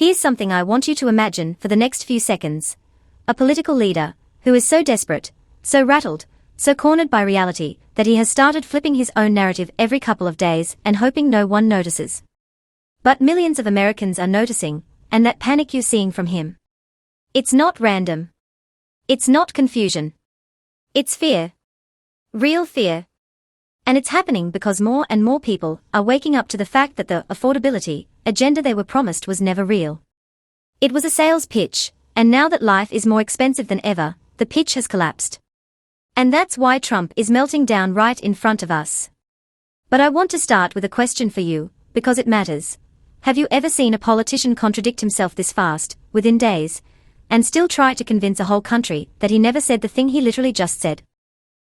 Here's something I want you to imagine for the next few seconds. A political leader who is so desperate, so rattled, so cornered by reality that he has started flipping his own narrative every couple of days and hoping no one notices. But millions of Americans are noticing, and that panic you're seeing from him. It's not random. It's not confusion. It's fear. Real fear. And it's happening because more and more people are waking up to the fact that the affordability agenda they were promised was never real. It was a sales pitch, and now that life is more expensive than ever, the pitch has collapsed. And that's why Trump is melting down right in front of us. But I want to start with a question for you, because it matters. Have you ever seen a politician contradict himself this fast, within days, and still try to convince a whole country that he never said the thing he literally just said?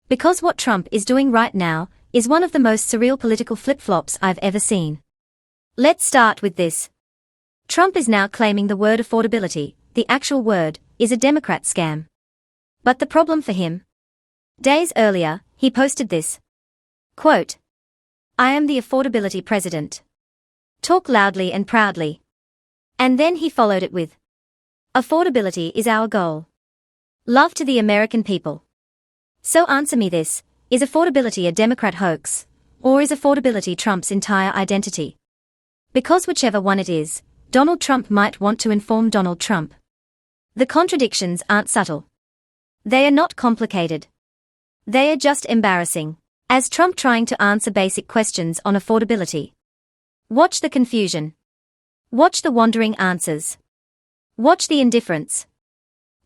Because what Trump is doing right now is one of the most surreal political flip-flops I've ever seen. Let's start with this. Trump is now claiming the word affordability, the actual word, is a Democrat scam. But the problem for him? Days earlier, he posted this. Quote, "I am the affordability president. Talk loudly and proudly." And then he followed it with, "Affordability is our goal. Love to the American people." So answer me this, is affordability a Democrat hoax, or is affordability Trump's entire identity? Because whichever one it is, Donald Trump might want to inform Donald Trump. The contradictions aren't subtle. They are not complicated. They are just embarrassing. As Trump trying to answer basic questions on affordability. Watch the confusion. Watch the wandering answers. Watch the indifference.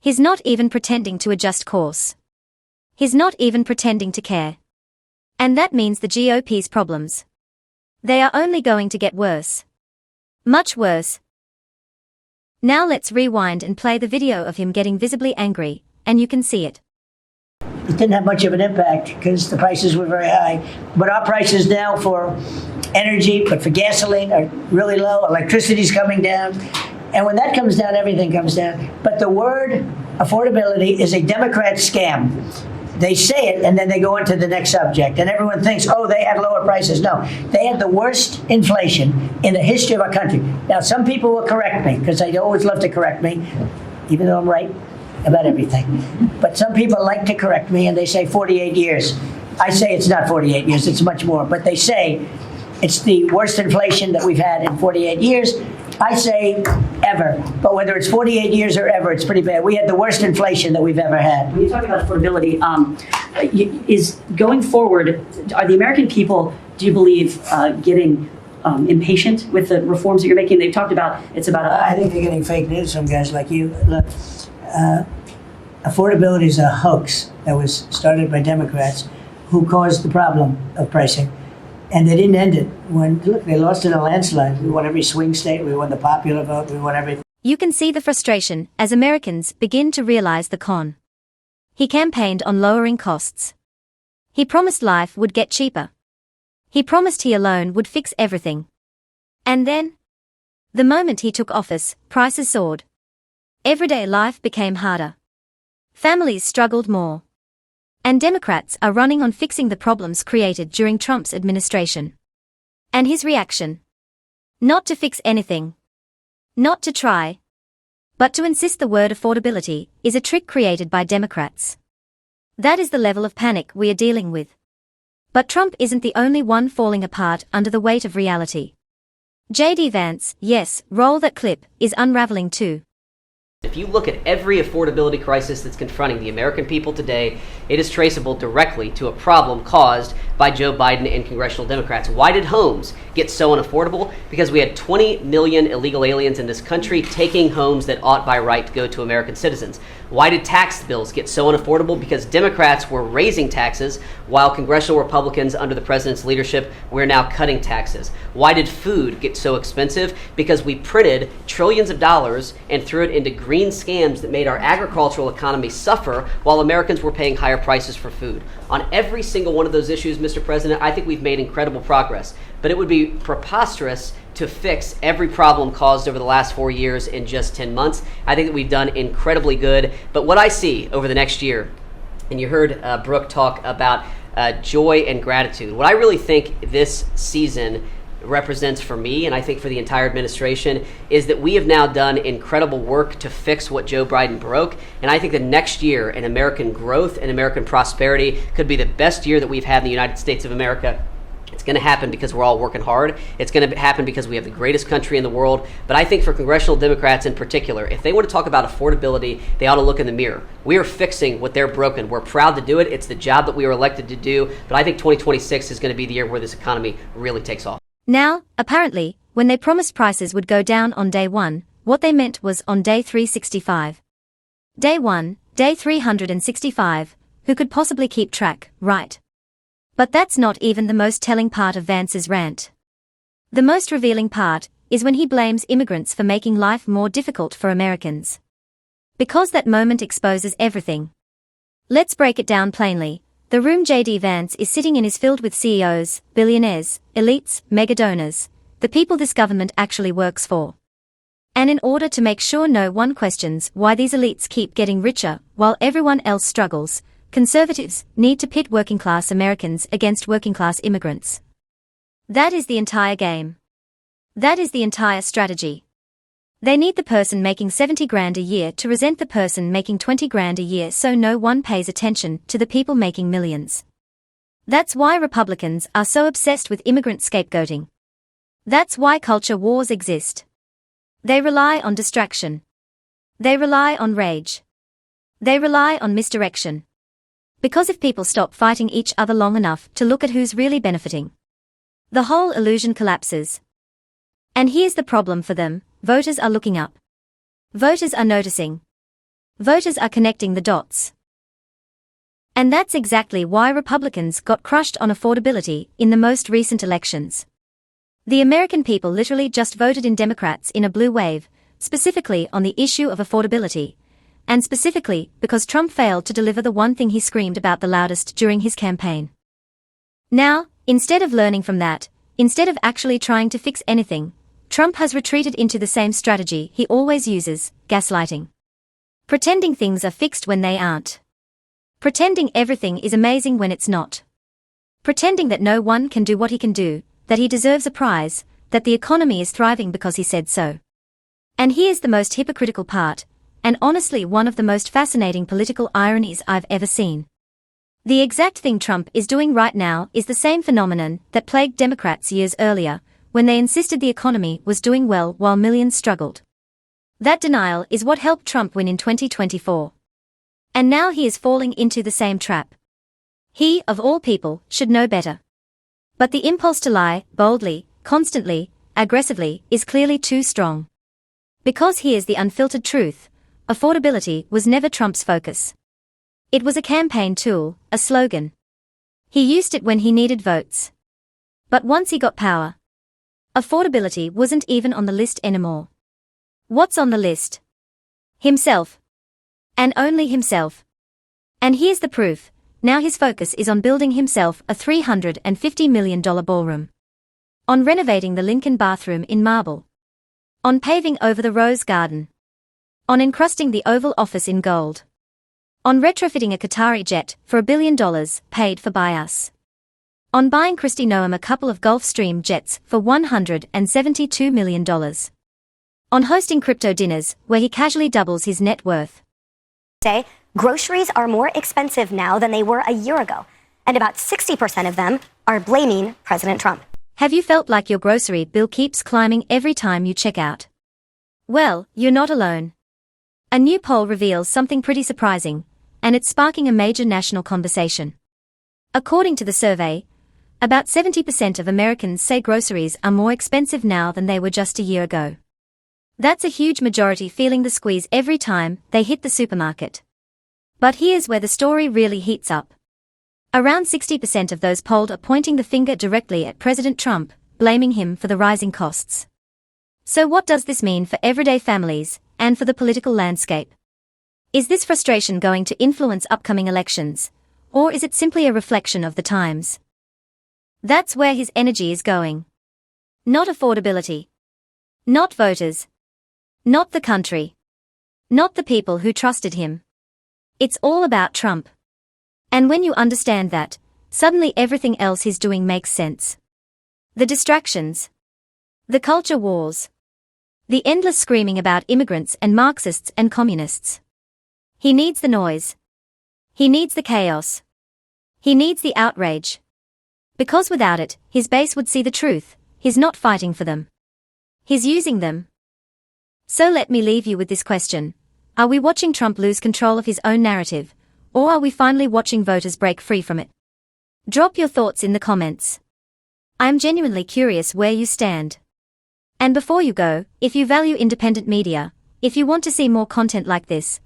He's not even pretending to adjust course. He's not even pretending to care. And that means the GOP's problems. They are only going to get worse. Much worse. Now let's rewind and play the video of him getting visibly angry, and you can see it. It didn't have much of an impact because the prices were very high. But our prices now for energy, but for gasoline are really low. Electricity's coming down. And when that comes down, everything comes down. But the word affordability is a Democrat scam. They say it, and then they go on to the next subject. And everyone thinks, oh, they had lower prices. No, they had the worst inflation in the history of our country. Now, some people will correct me, because they always love to correct me, even though I'm right about everything. But some people like to correct me, and they say 48 years. I say it's not 48 years, it's much more. But they say it's the worst inflation that we've had in 48 years. I say ever, but whether it's 48 years or ever, it's pretty bad. We had the worst inflation that we've ever had. When you talk about affordability, is going forward, are the American people, do you believe, getting impatient with the reforms that you're making? They've talked about, it's about... I think they're getting fake news from guys like you. Look, affordability is a hoax that was started by Democrats who caused the problem of pricing. And they didn't end it. Look, they lost in a landslide. We won every swing state. We won the popular vote. We won everything. You can see the frustration as Americans begin to realize the con. He campaigned on lowering costs. He promised life would get cheaper. He promised he alone would fix everything. And then, the moment he took office, prices soared. Everyday life became harder. Families struggled more. And Democrats are running on fixing the problems created during Trump's administration. And his reaction? Not to fix anything. Not to try. But to insist the word affordability is a trick created by Democrats. That is the level of panic we are dealing with. But Trump isn't the only one falling apart under the weight of reality. JD Vance, yes, roll that clip, is unraveling too. If you look at every affordability crisis that's confronting the American people today, it is traceable directly to a problem caused by Joe Biden and congressional Democrats. Why did homes get so unaffordable? Because we had 20 million illegal aliens in this country taking homes that ought by right to go to American citizens. Why did tax bills get so unaffordable? Because Democrats were raising taxes while congressional Republicans under the president's leadership were now cutting taxes. Why did food get so expensive? Because we printed trillions of dollars and threw it into green scams that made our agricultural economy suffer while Americans were paying higher prices for food. On every single one of those issues, Mr. President, I think we've made incredible progress. But it would be preposterous to fix every problem caused over the last 4 years in just 10 months. I think that we've done incredibly good. But what I see over the next year, and you heard Brooke talk about joy and gratitude, what I really think this season represents for me, and I think for the entire administration, is that we have now done incredible work to fix what Joe Biden broke. And I think the next year in American growth and American prosperity could be the best year that we've had in the United States of America. It's going to happen because we're all working hard. It's going to happen because we have the greatest country in the world. But I think for congressional Democrats in particular, if they want to talk about affordability, they ought to look in the mirror. We are fixing what they're broken. We're proud to do it. It's the job that we were elected to do. But I think 2026 is going to be the year where this economy really takes off. Now, apparently, when they promised prices would go down on day 1, what they meant was on day 365. Day 1, day 365, who could possibly keep track, right? But that's not even the most telling part of Vance's rant. The most revealing part is when he blames immigrants for making life more difficult for Americans. Because that moment exposes everything. Let's break it down plainly. The room JD Vance is sitting in is filled with CEOs, billionaires, elites, mega donors, the people this government actually works for. And in order to make sure no one questions why these elites keep getting richer while everyone else struggles, conservatives need to pit working-class Americans against working-class immigrants. That is the entire game. That is the entire strategy. They need the person making 70 grand a year to resent the person making 20 grand a year so no one pays attention to the people making millions. That's why Republicans are so obsessed with immigrant scapegoating. That's why culture wars exist. They rely on distraction. They rely on rage. They rely on misdirection. Because if people stop fighting each other long enough to look at who's really benefiting, the whole illusion collapses. And here's the problem for them: voters are looking up. Voters are noticing. Voters are connecting the dots. And that's exactly why Republicans got crushed on affordability in the most recent elections. The American people literally just voted in Democrats in a blue wave, specifically on the issue of affordability. And specifically because Trump failed to deliver the one thing he screamed about the loudest during his campaign. Now, instead of learning from that, instead of actually trying to fix anything, Trump has retreated into the same strategy he always uses: gaslighting. Pretending things are fixed when they aren't. Pretending everything is amazing when it's not. Pretending that no one can do what he can do, that he deserves a prize, that the economy is thriving because he said so. And here's the most hypocritical part, and honestly one of the most fascinating political ironies I've ever seen. The exact thing Trump is doing right now is the same phenomenon that plagued Democrats years earlier, when they insisted the economy was doing well while millions struggled. That denial is what helped Trump win in 2024. And now he is falling into the same trap. He, of all people, should know better. But the impulse to lie, boldly, constantly, aggressively, is clearly too strong. Because here's the unfiltered truth: affordability was never Trump's focus. It was a campaign tool, a slogan. He used it when he needed votes. But once he got power, affordability wasn't even on the list anymore. What's on the list? Himself. And only himself. And here's the proof: now his focus is on building himself a $350 million ballroom. On renovating the Lincoln bathroom in marble. On paving over the Rose Garden. On encrusting the Oval Office in gold. On retrofitting a Qatari jet for $1 billion, paid for by us. On buying Kristi Noem a couple of Gulfstream jets for $172 million. On hosting crypto dinners, where he casually doubles his net worth. Say, groceries are more expensive now than they were a year ago, and about 60% of them are blaming President Trump. Have you felt like your grocery bill keeps climbing every time you check out? Well, you're not alone. A new poll reveals something pretty surprising, and it's sparking a major national conversation. According to the survey, about 70% of Americans say groceries are more expensive now than they were just a year ago. That's a huge majority feeling the squeeze every time they hit the supermarket. But here's where the story really heats up. Around 60% of those polled are pointing the finger directly at President Trump, blaming him for the rising costs. So what does this mean for everyday families, and for the political landscape? Is this frustration going to influence upcoming elections, or is it simply a reflection of the times? That's where his energy is going. Not affordability. Not voters. Not the country. Not the people who trusted him. It's all about Trump. And when you understand that, suddenly everything else he's doing makes sense. The distractions, The culture wars. The endless screaming about immigrants and Marxists and communists. He needs the noise. He needs the chaos. He needs the outrage. Because without it, his base would see the truth. He's not fighting for them. He's using them. So let me leave you with this question. Are we watching Trump lose control of his own narrative, or are we finally watching voters break free from it? Drop your thoughts in the comments. I am genuinely curious where you stand. And before you go, if you value independent media, if you want to see more content like this,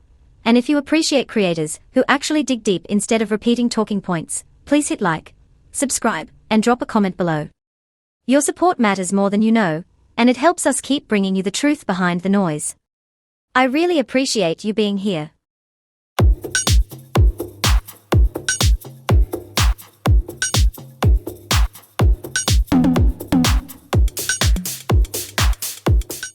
and if you appreciate creators who actually dig deep instead of repeating talking points, please hit like, subscribe, and drop a comment below. Your support matters more than you know, and it helps us keep bringing you the truth behind the noise. I really appreciate you being here.